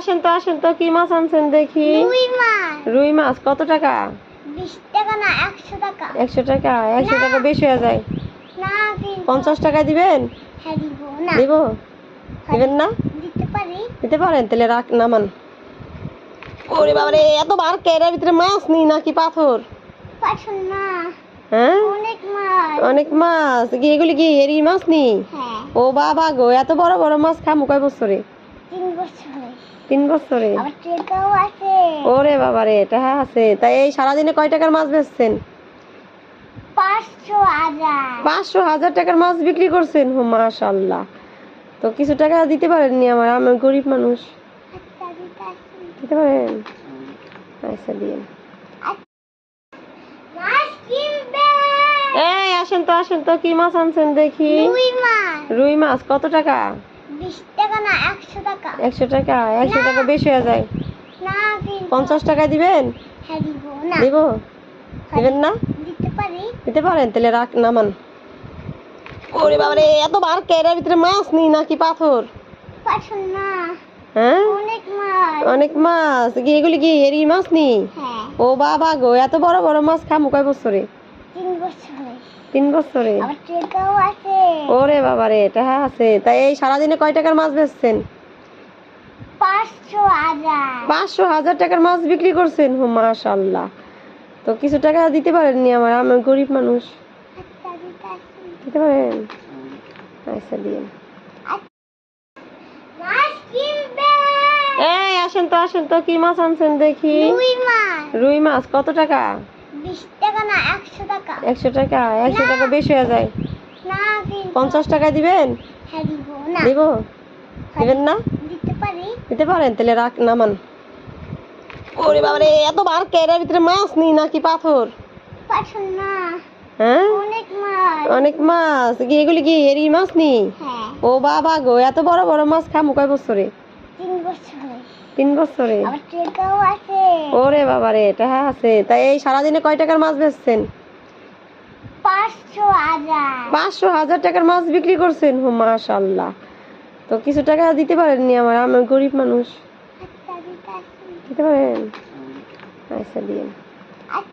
আসেন তো কি মাছ আনছেন দেখি। রুই মাছ কত টাকা? 20 টাকা না 100 টাকা। 100 টাকা? 100 টাকা বেশি হয়ে যায়। না কিন্তু 50 টাকা দিবেন? হ্যাঁ দিব না। দিব? দিবেন না? দিতে পারি। দিতে পারেন? তাহলে রাখ, নামান। ওরে বাবা রে, এত বার কেরার ভিতরে মাছ নেই নাকি পাথর? পাঠন না। হ্যাঁ, অনেক মাছ। অনেক মাছ কি? এগুলি কি এরি মাছ নি? হ্যাঁ। ও বাবা গো, এত বড় বড় মাছ খামু কয় বছরে? 3 বছর। 3 বছরে? আবার টাকাও আছে। ওরে বাবা রে, এটা আছে। তাই এই সারাদিনে কয় টাকার মাছ বেচছেন? 500 হাজার। 500 হাজার টাকার মাছ বিক্রি করছেন? ও মাশাআল্লাহ। তো কিছু টাকা দিতে পারেননি আমার? আমি গরিব মানুষ। আচ্ছা দিতে আসি। দিতে পারেন? আচ্ছা দিন। মাছ কিনবে। এই আসেন তো কি মাছ আনছেন দেখি। রুই মাছ কত টাকা? 20 টাকা না 100 টাকা। 100 টাকা? 100 টাকা বেশি হয়ে যায়। না কিন্তু 50 টাকা দিবেন? হ্যাঁ দিব না। দিব? দিবেন না? দিতে পারি। দিতে পারেন? তাহলে রাখ, নামান। ওরে বাবা রে, এত বার কেরার ভিতরে মাছ নেই নাকি পাথর? পাঠন না। হ্যাঁ, অনেক মাছ। অনেক মাছ কি? এগুলি কি এরি মাছ নি? হ্যাঁ। ও বাবা গো, এত বড় বড় মাছ খামু কয় বছরে? 3 বছর। 3 বছরে? আবার টাকাও আছে। ওরে বাবা রে, এটা আছে। তাই এই সারাদিনে কয় টাকার মাছ বেচছেন? 500 হাজার। 500 হাজার টাকার মাছ বিক্রি করছেন? ও মাশাআল্লাহ। তো কিছু টাকা দিতে পারেননি আমার? আমি গরিব মানুষ। আচ্ছা দিতে আসি। দিতে পারেন? আচ্ছা দিন। মাছ কিনবে। এই আসেন তো কি মাছ আনছেন দেখি। রুই মাছ কত টাকা? 20 টাকা না 100 টাকা। 100 টাকা? 100 টাকা বেশি হয়ে যায়। না কিন্তু 50 টাকা দিবেন? হ্যাঁ দিব না। দিব? দিবেন না? দিতে পারি। দিতে পারেন? তাহলে রাখ, নামান। ওরে বাবা রে, এত বার কেরার ভিতরে মাছ নেই নাকি পাথর? পাঠন না। হ্যাঁ, অনেক মাছ। অনেক মাছ কি? এগুলি কি এরি মাছ নি? হ্যাঁ। ও বাবা গো, এত বড় বড় মাছ খামু কয় বছরে? 3 বছর। 3 বছরে? আবার টাকাও আছে। ওরে বাবা রে, এটা আছে। তাই এই সারাদিনে কয় টাকার মাছ বেচছেন? 500 হাজার। 500 হাজার টাকার মাছ বিক্রি করছেন? ও মাশাআল্লাহ। তো কিছু টাকা দিতে পারেননি আমার? আমি গরিব মানুষ। আচ্ছা দিতে আসি। দিতে পারেন? আচ্ছা দিন।